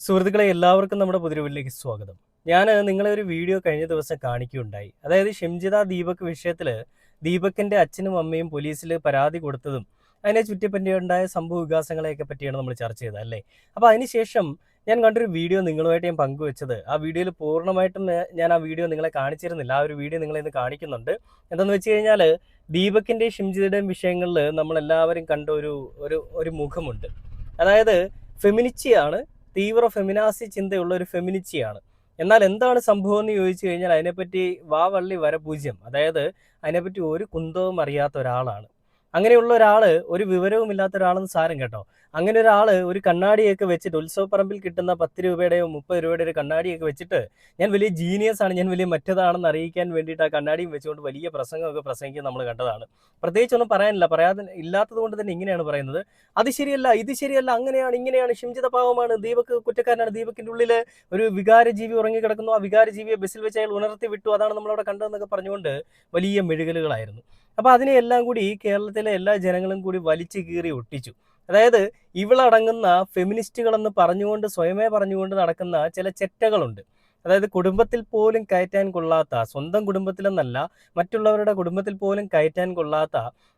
സുഹൃത്തുക്കളെ എല്ലാവർക്കും നമ്മുടെ പുതിയ വീട്ടിലേക്ക് സ്വാഗതം. ഞാൻ നിങ്ങളെ ഒരു വീഡിയോ കഴിഞ്ഞ ദിവസം കാണിക്കുകയുണ്ടായി. അതായത് ഷിംജിത ദീപക് വിഷയത്തിൽ ദീപകിന്റെ അച്ഛനും അമ്മയും പോലീസിൽ പരാതി കൊടുത്തതും അതിനെ ചുറ്റിപ്പറ്റിയുണ്ടായ സംഭവ വികാസങ്ങളെയൊക്കെ പറ്റിയാണ് നമ്മൾ ചർച്ച ചെയ്തത് അല്ലേ. അപ്പോൾ അതിനുശേഷം ഞാൻ കണ്ടൊരു വീഡിയോ നിങ്ങളുമായിട്ട് ഞാൻ പങ്കുവെച്ചത്, ആ വീഡിയോയിൽ പൂർണ്ണമായിട്ടും ഞാൻ ആ വീഡിയോ നിങ്ങളെ കാണിച്ചിരുന്നില്ല. ആ ഒരു വീഡിയോ നിങ്ങളെ ഇന്ന് കാണിക്കുന്നുണ്ട്. എന്താണെന്ന് വെച്ച് കഴിഞ്ഞാൽ ദീപകിൻ്റെയും ഷിംജിതയുടെയും വിഷയങ്ങളിൽ നമ്മളെല്ലാവരും കണ്ട ഒരു ഒരു ഒരു മുഖമുണ്ട്. അതായത് ഫെമിനിച്ചിയാണ്, തീവ്ര ഫെമിനാസി ചിന്തയുള്ള ഒരു ഫെമിനിച്ചിയാണ്. എന്നാൽ എന്താണ് സംഭവം എന്ന് ചോദിച്ചു കഴിഞ്ഞാൽ അതിനെപ്പറ്റി വാവള്ളി വരപൂജ്യം, അതായത് അതിനെപ്പറ്റി ഒരു കുന്തവും അറിയാത്ത ഒരാളാണ്. അങ്ങനെയുള്ള ഒരാള്, ഒരു വിവരവും ഇല്ലാത്ത ഒരാളെന്ന് സാരം കേട്ടോ. അങ്ങനെ ഒരാള് ഒരു കണ്ണാടിയൊക്കെ വെച്ചിട്ട്, ഉത്സവപ്പറമ്പിൽ കിട്ടുന്ന 10 രൂപയുടെയോ 30 രൂപയുടെ ഒരു കണ്ണാടിയൊക്കെ വെച്ചിട്ട് ഞാൻ വലിയ ജീനിയസ് ആണ്, ഞാൻ വലിയ മറ്റേതാണെന്ന് അറിയിക്കാൻ വേണ്ടിയിട്ട് ആ കണ്ണാടിയും വെച്ചുകൊണ്ട് വലിയ പ്രസംഗമൊക്കെ പ്രസംഗിക്കുന്നത് നമ്മൾ കണ്ടതാണ്. പ്രത്യേകിച്ചൊന്നും പറയാനില്ല, പറയാതെ ഇല്ലാത്തത് കൊണ്ട് തന്നെ ഇങ്ങനെയാണ് പറയുന്നത്: അത് ശരിയല്ല, ഇത് ശരിയല്ല, അങ്ങനെയാണ് ഇങ്ങനെയാണ്, ഷിംജിത പാവമാണ്, ദീപക് കുറ്റക്കാരനാണ്, ദീപകിന്റെ ഉള്ളിൽ ഒരു വികാരജീവി ഉറങ്ങിക്കിടക്കുന്നു, ആ വികാരജീവിയെ ബസ്സിൽ വെച്ച് അയാൾ ഉണർത്തി വിട്ടു, അതാണ് നമ്മളവിടെ കണ്ടതെന്നൊക്കെ പറഞ്ഞുകൊണ്ട് വലിയ മെഴുകലുകളായിരുന്നു. അപ്പോൾ അതിനെയെല്ലാം കൂടി കേരളത്തിലെ എല്ലാ ജനങ്ങളും കൂടി വലിച്ചു കീറി ഒട്ടിച്ചു. അതായത് ഇവളടങ്ങുന്ന ഫെമിനിസ്റ്റുകളെന്ന് പറഞ്ഞുകൊണ്ട്, സ്വയമേ പറഞ്ഞുകൊണ്ട് നടക്കുന്ന ചില ചെറ്റകളുണ്ട്. അതായത് കുടുംബത്തിൽ പോലും കയറ്റാൻ കൊള്ളാത്ത, സ്വന്തം കുടുംബത്തിലെന്നല്ല മറ്റുള്ളവരുടെ കുടുംബത്തിൽ പോലും കയറ്റാൻ കൊള്ളാത്ത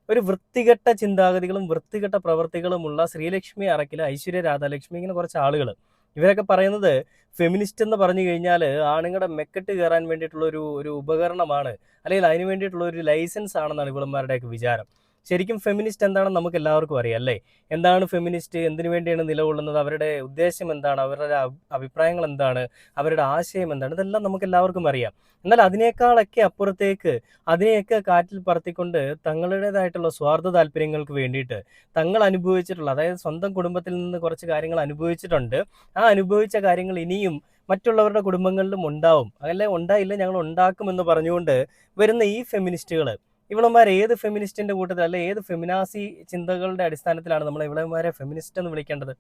ഒരു വൃത്തികെട്ട ചിന്താഗതികളും വൃത്തികെട്ട പ്രവൃത്തികളുമുള്ള ശ്രീലക്ഷ്മി അറക്കിൽ, ഐശ്വര്യ രാധാലക്ഷ്മി, ഇങ്ങനെ കുറച്ച് ആളുകൾ, ഇവരൊക്കെ പറയുന്നത് ഫെമിനിസ്റ്റ് എന്ന് പറഞ്ഞു കഴിഞ്ഞാൽ ആണുങ്ങളുടെ മെക്കെട്ട് കയറാൻ വേണ്ടിയിട്ടുള്ള ഒരു ഒരു ഉപകരണമാണ്, അല്ലെങ്കിൽ അതിന് വേണ്ടിയിട്ടുള്ള ഒരു ലൈസൻസ് ആണെന്നാണ് ഇവളന്മാരുടെയൊക്കെ വിചാരം. ശരിക്കും ഫെമിനിസ്റ്റ് എന്താണെന്ന് നമുക്ക് എല്ലാവർക്കും അറിയാം അല്ലേ. എന്താണ് ഫെമിനിസ്റ്റ്, എന്തിനു വേണ്ടിയാണ് നിലകൊള്ളുന്നത്, അവരുടെ ഉദ്ദേശം എന്താണ്, അവരുടെ അഭിപ്രായങ്ങൾ എന്താണ്, അവരുടെ ആശയം എന്താണ്, ഇതെല്ലാം നമുക്ക് എല്ലാവർക്കും അറിയാം. എന്നാൽ അതിനേക്കാളൊക്കെ അപ്പുറത്തേക്ക്, അതിനെയൊക്കെ കാറ്റിൽ പറത്തിക്കൊണ്ട് തങ്ങളുടേതായിട്ടുള്ള സ്വാർത്ഥ താല്പര്യങ്ങൾക്ക് വേണ്ടിയിട്ട് തങ്ങൾ അനുഭവിച്ചിട്ടുള്ള, അതായത് സ്വന്തം കുടുംബത്തിൽ നിന്ന് കുറച്ച് കാര്യങ്ങൾ അനുഭവിച്ചിട്ടുണ്ട്, ആ അനുഭവിച്ച കാര്യങ്ങൾ ഇനിയും മറ്റുള്ളവരുടെ കുടുംബങ്ങളിലും ഉണ്ടാവും, അല്ലെ ഉണ്ടായില്ല ഞങ്ങൾ ഉണ്ടാക്കുമെന്ന് പറഞ്ഞുകൊണ്ട് വരുന്ന ഈ ഫെമിനിസ്റ്റുകൾ, ഇവളന്മാർ ഏത് ഫെമിനിസ്റ്റിന്റെ കൂട്ടത്തിൽ, അല്ലെ ഏത് ഫെമിനാസി ചിന്തകളുടെ അടിസ്ഥാനത്തിലാണ് നമ്മൾ ഇവളന്മാരെ ഫെമിനിസ്റ്റ് എന്ന് വിളിക്കേണ്ടത്?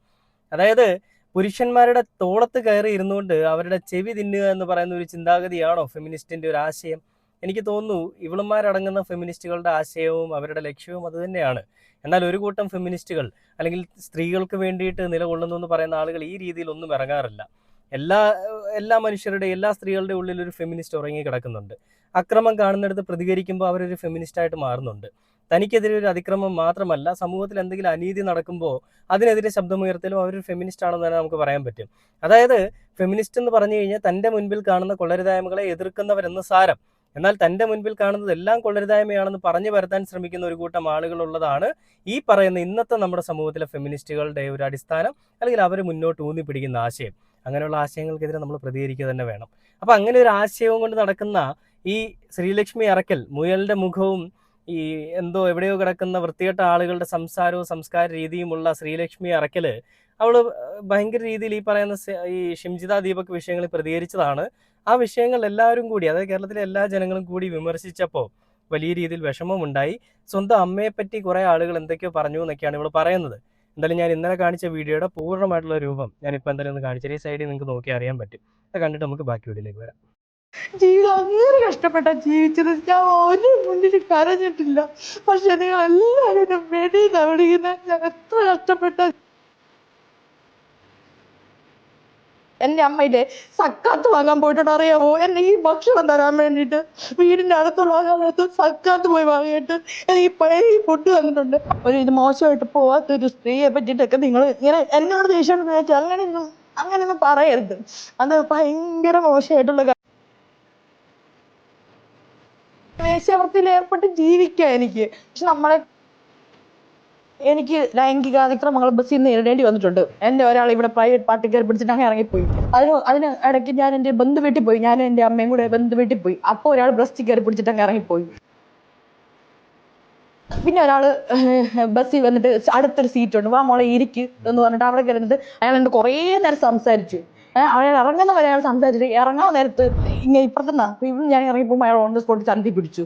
അതായത് പുരുഷന്മാരുടെ തോളത്ത് കയറി ഇരുന്നുകൊണ്ട് അവരുടെ ചെവി തിന്നുക എന്ന് പറയുന്ന ഒരു ചിന്താഗതിയാണോ ഫെമിനിസ്റ്റിന്റെ ഒരു ആശയം? എനിക്ക് തോന്നുന്നു ഇവളന്മാരടങ്ങുന്ന ഫെമിനിസ്റ്റുകളുടെ ആശയവും അവരുടെ ലക്ഷ്യവും അത് തന്നെയാണ്. എന്നാൽ ഒരു കൂട്ടം ഫെമിനിസ്റ്റുകൾ, അല്ലെങ്കിൽ സ്ത്രീകൾക്ക് വേണ്ടിയിട്ട് നിലകൊള്ളുന്നു എന്ന് പറയുന്ന ആളുകൾ ഈ രീതിയിൽ ഒന്നും ഇറങ്ങാറില്ല. എല്ലാ എല്ലാ മനുഷ്യരുടെ, എല്ലാ സ്ത്രീകളുടെ ഉള്ളിൽ ഒരു ഫെമിനിസ്റ്റ് ഉറങ്ങി കിടക്കുന്നുണ്ട്. അക്രമം കാണുന്നിടത്ത് പ്രതികരിക്കുമ്പോൾ അവരൊരു ഫെമിനിസ്റ്റായിട്ട് മാറുന്നുണ്ട്. തനിക്കെതിരെ ഒരു അതിക്രമം മാത്രമല്ല, സമൂഹത്തിൽ എന്തെങ്കിലും അനീതി നടക്കുമ്പോൾ അതിനെതിരെ ശബ്ദമുയർത്തലും അവരൊരു ഫെമിനിസ്റ്റ് ആണെന്ന് തന്നെ നമുക്ക് പറയാൻ പറ്റും. അതായത് ഫെമിനിസ്റ്റ് എന്ന് പറഞ്ഞു കഴിഞ്ഞാൽ തൻ്റെ മുൻപിൽ കാണുന്ന കൊള്ളരുതായ്മകളെ എതിർക്കുന്നവരെന്ന് സാരം. എന്നാൽ തൻ്റെ മുൻപിൽ കാണുന്നത് എല്ലാം കൊള്ളരുതായ്മയാണെന്ന് പറഞ്ഞു വരുത്താൻ ശ്രമിക്കുന്ന ഒരു കൂട്ടം ആളുകളുള്ളതാണ് ഈ പറയുന്ന ഇന്നത്തെ നമ്മുടെ സമൂഹത്തിലെ ഫെമിനിസ്റ്റുകളുടെ ഒരു അടിസ്ഥാനം, അല്ലെങ്കിൽ അവർ മുന്നോട്ട് ഊന്നി പിടിക്കുന്ന ആശയം. അങ്ങനെയുള്ള ആശയങ്ങൾക്കെതിരെ നമ്മൾ പ്രതികരിക്കുക തന്നെ വേണം. അപ്പം അങ്ങനെ ഒരു ആശയവും കൊണ്ട് നടക്കുന്ന ഈ ശ്രീലക്ഷ്മി അറക്കൽ, മുയലിന്റെ മുഖവും ഈ എന്തോ എവിടെയോ കിടക്കുന്ന വൃത്തികെട്ട ആളുകളുടെ സംസാരവും സംസ്കാര രീതിയുമുള്ള ശ്രീലക്ഷ്മി അറക്കല്, അവള് ഭയങ്കര രീതിയിൽ ഈ പറയുന്ന ഈ ഷിംജിത ദീപക് വിഷയങ്ങളിൽ പ്രതികരിച്ചതാണ്. ആ വിഷയങ്ങൾ എല്ലാവരും കൂടി, അതായത് കേരളത്തിലെ എല്ലാ ജനങ്ങളും കൂടി വിമർശിച്ചപ്പോൾ വലിയ രീതിയിൽ വിഷമമുണ്ടായി. സ്വന്തം അമ്മയെപ്പറ്റി കുറെ ആളുകൾ എന്തൊക്കെയോ പറഞ്ഞു എന്നൊക്കെയാണ് ഇവൾ പറയുന്നത്. എന്തായാലും ഞാൻ ഇന്നലെ കാണിച്ച വീഡിയോയുടെ പൂർണ്ണമായിട്ടുള്ള രൂപം ഞാനിപ്പോൾ എന്തായാലും ഒന്ന് കാണിച്ചു, ഈ സൈഡിൽ നിങ്ങൾക്ക് നോക്കി അറിയാൻ പറ്റും. അത് കണ്ടിട്ട് നമുക്ക് ബാക്കി വീഡിയോയിലേക്ക് വരാം. ജീവിതം അങ്ങനെ കഷ്ടപ്പെട്ടാ ജീവിച്ചത്. ഞാൻ ഒരു മുന്നിൽ കരഞ്ഞിട്ടില്ല. പക്ഷെ നിങ്ങൾ എല്ലാവരും വെടിയിൽ വിളിക്കുന്ന ഞാൻ എത്ര കഷ്ടപ്പെട്ട. എന്റെ അമ്മയിലെ സക്കാത്ത് വാങ്ങാൻ പോയിട്ടുണ്ട്, അറിയാമോ? എന്നെ ഈ ഭക്ഷണം തരാൻ വേണ്ടിയിട്ട് വീടിന്റെ അടുത്തുള്ള ആളുകൾക്ക് സക്കാത്ത് പോയി വാങ്ങിയിട്ട് എനിക്ക് പഴയ ഫുഡ് തന്നിട്ടുണ്ട്. ഒരു ഇത് മോശമായിട്ട് പോവാത്തൊരു സ്ത്രീയെ പറ്റിയിട്ടൊക്കെ നിങ്ങൾ ഇങ്ങനെ എന്നോട് ദേഷ്യം അങ്ങനെയൊന്നും പറയരുത്. അത് ഭയങ്കര മോശമായിട്ടുള്ള വേശ്യാവൃത്തിയിൽ ഏർപ്പെട്ട് ജീവിക്കാം എനിക്ക്. പക്ഷെ എനിക്ക് ലൈംഗിക അതിക്രമങ്ങൾ ബസ്സിൽ നിന്ന് നേരിടേണ്ടി വന്നിട്ടുണ്ട്. എന്റെ ഒരാൾ ഇവിടെ പ്രൈവറ്റ് പാർട്ടിക്കാർ പിടിച്ചിട്ട് അങ്ങനെ ഇറങ്ങിപ്പോയി. അതിന് ഇടയ്ക്ക് ഞാൻ എന്റെ ബന്ധു വീട്ടിൽ പോയി, ഞാനും എന്റെ അമ്മയും കൂടെ ബന്ധു വീട്ടിൽ പോയി. അപ്പോൾ ഒരാൾ ബ്രസ്റ്റ് കയറി പിടിച്ചിട്ട് അങ്ങ് ഇറങ്ങിപ്പോയി. പിന്നെ ഒരാള് ബസ്സിൽ വന്നിട്ട് അടുത്തൊരു സീറ്റ് ഉണ്ട്, വാ മോളെ ഇരിക്ക് എന്ന് പറഞ്ഞിട്ട് അവിടെ കയറിട്ട് അയാൾ എന്റെ കുറേ നേരം സംസാരിച്ചു. അയാൾ ഇറങ്ങുന്ന വരെ അയാൾ സംസാരിച്ചിട്ട് ഇറങ്ങാൻ നേരത്ത് ഇങ്ങനെ ഇപ്പുറത്തുനിന്നാ ഞാൻ ഇറങ്ങിയപ്പോൾ അയാൾ ഓൺ ദ സ്പോട്ട് ചന്തി പിടിച്ചു.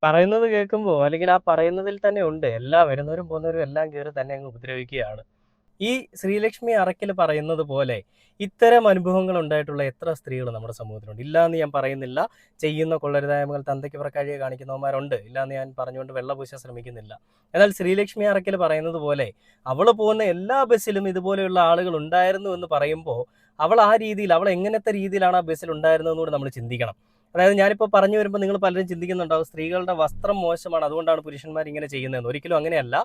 പറയുന്നത് കേൾക്കുമ്പോൾ, അല്ലെങ്കിൽ ആ പറയുന്നതിൽ തന്നെ ഉണ്ട്, എല്ലാ വരുന്നവരും പോകുന്നവരും എല്ലാം കയറി തന്നെ അങ്ങ് ഉപദ്രവിക്കുകയാണ്. ഈ ശ്രീലക്ഷ്മി അറക്കൽ പറയുന്നത് പോലെ ഇത്തരം അനുഭവങ്ങൾ ഉണ്ടായിട്ടുള്ള എത്ര സ്ത്രീകൾ നമ്മുടെ സമൂഹത്തിലുണ്ട്? ഇല്ല എന്ന് ഞാൻ പറയുന്നില്ല. ചെയ്യുന്ന കൊള്ളരുതായ്മകൾ തന്തയ്ക്ക് പുറക്കാഴിയെ കാണിക്കുന്നവന്മാരുണ്ട്. ഇല്ല എന്ന് ഞാൻ പറഞ്ഞുകൊണ്ട് വെള്ളപൂശാൻ ശ്രമിക്കുന്നില്ല. എന്നാൽ ശ്രീലക്ഷ്മി അറക്കൽ പറയുന്നത് പോലെ അവൾ പോകുന്ന എല്ലാ ബസ്സിലും ഇതുപോലെയുള്ള ആളുകൾ ഉണ്ടായിരുന്നു എന്ന് പറയുമ്പോൾ അവൾ ആ രീതിയിൽ, അവൾ എങ്ങനത്തെ രീതിയിലാണ് ആ ബസ്സിൽ ഉണ്ടായിരുന്നതെന്ന് കൂടി നമ്മൾ ചിന്തിക്കണം. അതായത് ഞാനിപ്പോൾ പറഞ്ഞു വരുമ്പോൾ നിങ്ങൾ പലരും ചിന്തിക്കുന്നുണ്ടാവും സ്ത്രീകളുടെ വസ്ത്രം മോശമാണ്, അതുകൊണ്ടാണ് പുരുഷന്മാർ ഇങ്ങനെ ചെയ്യുന്നതെന്ന്. ഒരിക്കലും അങ്ങനെയല്ല.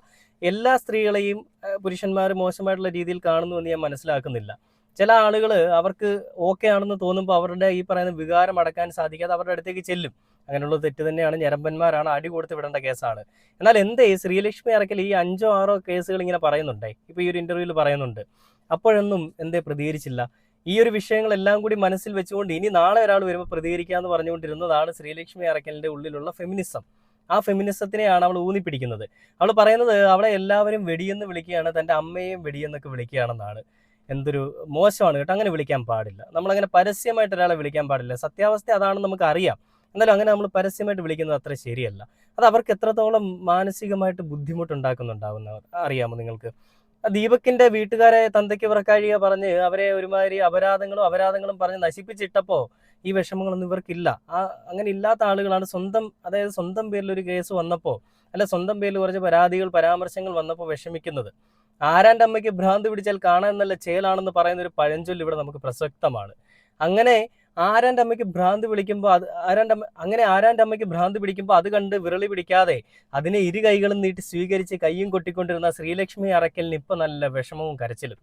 എല്ലാ സ്ത്രീകളെയും പുരുഷന്മാർ മോശമായിട്ടുള്ള രീതിയിൽ കാണുന്നു എന്ന് ഞാൻ മനസ്സിലാക്കുന്നില്ല. ചില ആളുകൾ അവർക്ക് ഓക്കെ ആണെന്ന് തോന്നുമ്പോൾ അവരുടെ ഈ പറയുന്ന വികാരം അടക്കാൻ സാധിക്കാതെ അവരുടെ അടുത്തേക്ക് ചെല്ലും. അങ്ങനെയുള്ള തെറ്റ് തന്നെയാണ്, ഞരമ്പന്മാരാണ്, അടി കൊടുത്ത് വിടേണ്ട കേസാണ്. എന്നാൽ എന്തേ ശ്രീലക്ഷ്മി അറക്കൽ ഈ 5 or 6 കേസുകൾ ഇങ്ങനെ പറയുന്നുണ്ടേ, ഇപ്പോൾ ഈ ഒരു ഇന്റർവ്യൂവിൽ പറയുന്നുണ്ട്, അപ്പോഴൊന്നും എന്തേ പ്രതികരിച്ചില്ല? ഈ ഒരു വിഷയങ്ങളെല്ലാം കൂടി മനസ്സിൽ വെച്ചുകൊണ്ട് ഇനി നാളെ ഒരാൾ വരുമ്പോൾ പ്രതികരിക്കാമെന്ന് പറഞ്ഞുകൊണ്ടിരുന്നതാണ് ശ്രീലക്ഷ്മി അറക്കലിന്റെ ഉള്ളിലുള്ള ഫെമിനിസം. ആ ഫെമിനിസത്തിനെയാണ് അവൾ ഊന്നിപ്പിടിക്കുന്നത്. അവൾ പറയുന്നത് അവളെ എല്ലാവരും വെടിയെന്ന് വിളിക്കുകയാണ്, തൻ്റെ അമ്മയെയും വെടിയെന്നൊക്കെ വിളിക്കുകയാണെന്നാണ്. എന്തൊരു മോശമാണ് കേട്ടോ, അങ്ങനെ വിളിക്കാൻ പാടില്ല. നമ്മളങ്ങനെ പരസ്യമായിട്ട് ഒരാളെ വിളിക്കാൻ പാടില്ല. സത്യാവസ്ഥ അതാണെന്ന് നമുക്ക് അറിയാം. എന്നാലും അങ്ങനെ നമ്മൾ പരസ്യമായിട്ട് വിളിക്കുന്നത് അത്ര ശരിയല്ല. അത് അവർക്ക് എത്രത്തോളം മാനസികമായിട്ട് ബുദ്ധിമുട്ടുണ്ടാക്കുന്നുണ്ടാവുന്ന അറിയാമോ നിങ്ങൾക്ക്? ദീപക്കിന്റെ വീട്ടുകാരെ തന്തയ്ക്ക് പുറക്കാഴിക പറഞ്ഞ് അവരെ ഒരുമാതിരി അപരാധങ്ങളും പറഞ്ഞ് നശിപ്പിച്ചിട്ടപ്പോൾ ഈ വിഷമങ്ങളൊന്നും ഇവർക്കില്ല. അങ്ങനെ ഇല്ലാത്ത ആളുകളാണ് അതായത് സ്വന്തം പേരിൽ ഒരു കേസ് വന്നപ്പോൾ, അല്ല സ്വന്തം പേരിൽ കുറച്ച് പരാമർശങ്ങൾ വന്നപ്പോൾ വിഷമിക്കുന്നത്. ആരാൻ്റെ അമ്മയ്ക്ക് ഭ്രാന്ത് പിടിച്ചാൽ കാണാൻ നല്ല ചേലാണെന്ന് പറയുന്ന ഒരു പഴഞ്ചൊല്ല് ഇവിടെ നമുക്ക് പ്രസക്തമാണ്. അങ്ങനെ ആരാൻ്റെ അമ്മയ്ക്ക് ഭ്രാന്ത് പിടിക്കുമ്പോൾ ആരാൻ്റെ അമ്മയ്ക്ക് ഭ്രാന്ത് പിടിക്കുമ്പോൾ അത് കണ്ട് വിരളി പിടിക്കാതെ അതിനെ ഇരു കൈകളും നീട്ടി സ്വീകരിച്ച് കയ്യും കൊട്ടിക്കൊണ്ടിരുന്ന ശ്രീലക്ഷ്മി അറക്കലിന് ഇപ്പം നല്ല വിഷമവും കരച്ചിലും.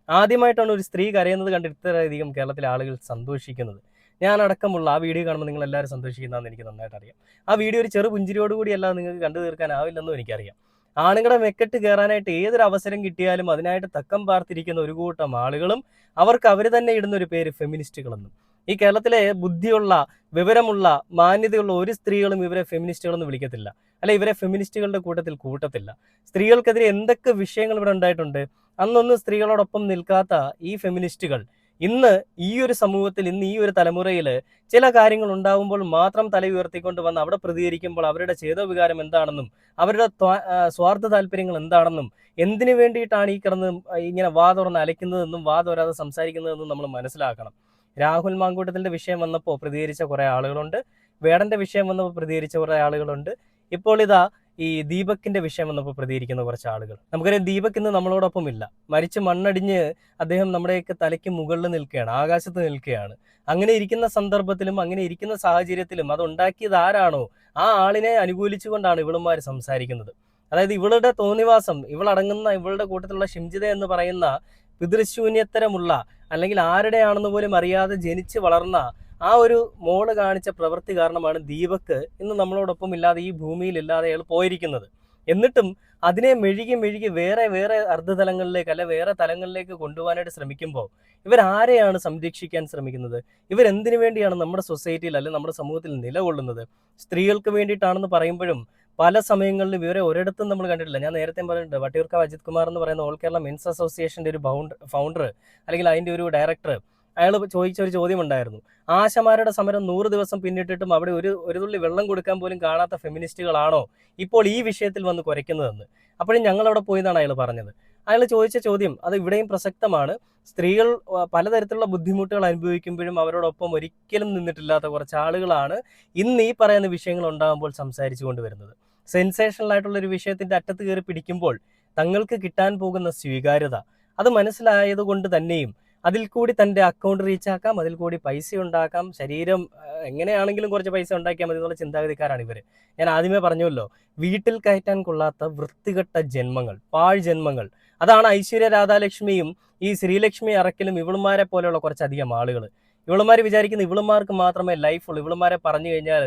ആദ്യമായിട്ടാണ് ഒരു സ്ത്രീ കരയുന്നത് കണ്ട് ഇത്രയധികം കേരളത്തിലെ ആളുകൾ സന്തോഷിക്കുന്നത്. ഞാൻ അടക്കമുള്ള ആ വീഡിയോ കാണുമ്പോൾ നിങ്ങൾ എല്ലാവരും സന്തോഷിക്കുന്നതെന്ന് എനിക്ക് നന്നായിട്ട് അറിയാം. ആ വീഡിയോ ഒരു ചെറു പുഞ്ചിരിയോടുകൂടിയല്ല നിങ്ങൾക്ക് കണ്ടു തീർക്കാനാവില്ലെന്നും എനിക്കറിയാം. ആണുങ്ങളുടെ മെക്കെട്ട് കയറാനായിട്ട് ഏതൊരു അവസരം കിട്ടിയാലും അതിനായിട്ട് തക്കം പാർത്തിരിക്കുന്ന ഒരു കൂട്ടം ആളുകളും അവർക്ക് അവർ തന്നെ ഇടുന്ന ഒരു പേര് ഫെമിനിസ്റ്റുകളെന്നും. ഈ കേരളത്തിലെ ബുദ്ധിയുള്ള, വിവരമുള്ള, മാന്യതയുള്ള ഒരു സ്ത്രീകളും ഇവരെ ഫെമിനിസ്റ്റുകളെന്ന് വിളിക്കത്തില്ല, അല്ല ഇവരെ ഫെമിനിസ്റ്റുകളുടെ കൂട്ടത്തില്ല. സ്ത്രീകൾക്കെതിരെ എന്തൊക്കെ വിഷയങ്ങൾ ഇവിടെ ഉണ്ടായിട്ടുണ്ട്. അന്നൊന്നും സ്ത്രീകളോടൊപ്പം നിൽക്കാത്ത ഈ ഫെമിനിസ്റ്റുകൾ ഇന്ന് ഈ ഒരു സമൂഹത്തിൽ, ഇന്ന് ഈ ഒരു തലമുറയിൽ ചില കാര്യങ്ങൾ ഉണ്ടാകുമ്പോൾ മാത്രം തല ഉയർത്തിക്കൊണ്ട് വന്ന് അവിടെ പ്രതികരിക്കുമ്പോൾ അവരുടെ ചേതോവികാരം എന്താണെന്നും അവരുടെ സ്വാർത്ഥ താല്പര്യങ്ങൾ എന്താണെന്നും എന്തിനു വേണ്ടിയിട്ടാണ് ഈ കിടന്ന് ഇങ്ങനെ വാ തുറന്ന് അലയ്ക്കുന്നതെന്നും വാ തോരാതെ സംസാരിക്കുന്നതെന്നും നമ്മൾ മനസ്സിലാക്കണം. രാഹുൽ മാങ്കൂട്ടത്തിൻ്റെ വിഷയം വന്നപ്പോൾ പ്രതികരിച്ച കുറേ ആളുകളുണ്ട്, വേടൻ്റെ വിഷയം വന്നപ്പോൾ പ്രതികരിച്ച കുറേ ആളുകളുണ്ട്, ഇപ്പോൾ ഇതാ ഈ ദീപക്കിന്റെ വിഷയം വന്നപ്പോൾ പ്രതികരിക്കുന്ന കുറച്ച് ആളുകൾ. നമുക്കറിയാം ദീപക് ഇന്ന് നമ്മളോടൊപ്പം ഇല്ല, മരിച്ച് മണ്ണടിഞ്ഞ് അദ്ദേഹം നമ്മുടെയൊക്കെ തലയ്ക്ക് മുകളിൽ നിൽക്കുകയാണ്, ആകാശത്ത് നിൽക്കുകയാണ്. അങ്ങനെ ഇരിക്കുന്ന സന്ദർഭത്തിലും അങ്ങനെ ഇരിക്കുന്ന സാഹചര്യത്തിലും അത് ഉണ്ടാക്കിയത് ആരാണോ ആ ആളിനെ അനുകൂലിച്ചുകൊണ്ടാണ് ഇവളുമാർ സംസാരിക്കുന്നത്. അതായത് ഇവളുടെ തോന്നിവാസം, ഇവളുടെ കൂട്ടത്തിലുള്ള ഷിംജിത എന്ന് പറയുന്ന പിതൃശൂന്യത്തരമുള്ള, അല്ലെങ്കിൽ ആരുടെയാണെന്ന് പോലും അറിയാതെ ജനിച്ച് വളർന്ന ആ ഒരു മോള് കാണിച്ച പ്രവൃത്തി കാരണമാണ് ദീപക് ഇന്ന് നമ്മളോടൊപ്പം ഇല്ലാതെ, ഈ ഭൂമിയിൽ ഇല്ലാതെ അയാൾ പോയിരിക്കുന്നത്. എന്നിട്ടും അതിനെ മെഴുകി വേറെ അർദ്ധതലങ്ങളിലേക്ക്, അല്ലെ വേറെ തലങ്ങളിലേക്ക് കൊണ്ടുപോകാനായിട്ട് ശ്രമിക്കുമ്പോൾ ഇവരാരെയാണ് സംരക്ഷിക്കാൻ ശ്രമിക്കുന്നത്? ഇവരെന്തിനു വേണ്ടിയാണ് നമ്മുടെ സൊസൈറ്റിയിൽ, അല്ലെങ്കിൽ നമ്മുടെ സമൂഹത്തിൽ നിലകൊള്ളുന്നത്? സ്ത്രീകൾക്ക് വേണ്ടിയിട്ടാണെന്ന് പറയുമ്പോഴും പല സമയങ്ങളിലും ഇവരെ ഒരിടത്തും നമ്മൾ കണ്ടിട്ടില്ല. ഞാൻ നേരത്തെ പറഞ്ഞിട്ടുണ്ട്, വട്ടിയൂർക്കാവ് അജിത് കുമാർ എന്ന് പറയുന്ന ഓൾ കേരള മെൻസ് അസോസിയേഷൻ്റെ ഒരു ഫൗണ്ടർ, അല്ലെങ്കിൽ അതിൻ്റെ ഒരു ഡയറക്ടർ, അയാൾ ചോദിച്ച ഒരു ചോദ്യം ഉണ്ടായിരുന്നു. ആശമാരുടെ സമരം 100 ദിവസം പിന്നിട്ടിട്ടും അവിടെ ഒരു തുള്ളി വെള്ളം കൊടുക്കാൻ പോലും കാണാത്ത ഫെമിനിസ്റ്റുകളാണോ ഇപ്പോൾ ഈ വിഷയത്തിൽ വന്ന് കുരയ്ക്കുന്നതെന്ന്. അപ്പോഴും ഞങ്ങളവിടെ പോയെന്നാണ് അയാൾ പറഞ്ഞത്. അയാൾ ചോദിച്ച ചോദ്യം അത് ഇവിടെയും പ്രസക്തമാണ്. സ്ത്രീകൾ പലതരത്തിലുള്ള ബുദ്ധിമുട്ടുകൾ അനുഭവിക്കുമ്പോഴും അവരോടൊപ്പം ഒരിക്കലും നിന്നിട്ടില്ലാത്ത കുറച്ച് ആളുകളാണ് ഇന്ന് ഈ പറയുന്ന വിഷയങ്ങൾ ഉണ്ടാകുമ്പോൾ സംസാരിച്ചു കൊണ്ടുവരുന്നത്. സെൻസേഷണൽ ആയിട്ടുള്ള ഒരു വിഷയത്തിന്റെ അറ്റത്ത് കയറി പിടിക്കുമ്പോൾ തങ്ങൾക്ക് കിട്ടാൻ പോകുന്ന സ്വീകാര്യത അത് മനസ്സിലായത് കൊണ്ട് തന്നെയും അതിൽ കൂടി തൻ്റെ അക്കൗണ്ട് റീച്ചാക്കാം, അതിൽ കൂടി പൈസ ഉണ്ടാക്കാം, ശരീരം എങ്ങനെയാണെങ്കിലും കുറച്ച് പൈസ ഉണ്ടാക്കിയാൽ മതി എന്നുള്ള ചിന്താഗതിക്കാരാണ് ഇവർ. ഞാൻ ആദ്യമേ പറഞ്ഞല്ലോ, വീട്ടിൽ കയറ്റാൻ കൊള്ളാത്ത വൃത്തികെട്ട ജന്മങ്ങൾ, പാഴ് ജന്മങ്ങൾ. അതാണ് ഐശ്വര്യ രാധാലക്ഷ്മിയും ഈ ശ്രീലക്ഷ്മി അറക്കലും ഇവളുമാരെ പോലെയുള്ള കുറച്ചധികം ആളുകൾ. ഇവളുമാർ വിചാരിക്കുന്ന ഇവളുമാർക്ക് മാത്രമേ ലൈഫുള്ളൂ. ഇവളുമാരെ പറഞ്ഞു കഴിഞ്ഞാൽ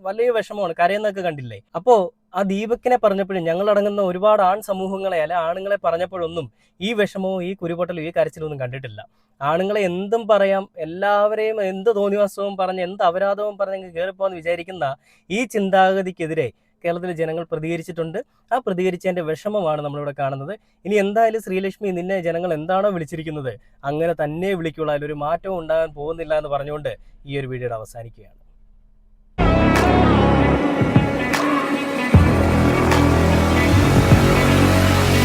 വലിയ വിഷമമാണ്, കരയെന്നൊക്കെ കണ്ടില്ലേ. അപ്പോൾ ആ ദീപക്കിനെ പറഞ്ഞപ്പോഴും ഞങ്ങളടങ്ങുന്ന ഒരുപാട് സമൂഹങ്ങളെ, അല്ലെ ആണുങ്ങളെ പറഞ്ഞപ്പോഴൊന്നും ഈ വിഷമവും ഈ കുരുപൊട്ടലും ഈ കരച്ചിലൊന്നും കണ്ടിട്ടില്ല. ആണുങ്ങളെ എന്തും പറയാം, എല്ലാവരെയും എന്ത് തോന്നിവാസവും പറഞ്ഞ് എന്ത് അപരാധവും പറഞ്ഞ് കയറിപ്പോന്ന് വിചാരിക്കുന്ന ഈ ചിന്താഗതിക്കെതിരെ കേരളത്തിലെ ജനങ്ങൾ പ്രതികരിച്ചിട്ടുണ്ട്. ആ പ്രതികരിച്ചതിൻ്റെ വിഷമമാണ് നമ്മളിവിടെ കാണുന്നത്. ഇനി എന്തായാലും ശ്രീലക്ഷ്മി, നിന്നെ ജനങ്ങൾ എന്താണോ വിളിച്ചിരിക്കുന്നത് അങ്ങനെ തന്നെ വിളിക്കുള്ളൂ, അതിലൊരു മാറ്റവും ഉണ്ടാകാൻ പോകുന്നില്ല എന്ന് പറഞ്ഞുകൊണ്ട് ഈ ഒരു വീഡിയോയുടെ അവസാനിക്കുകയാണ്.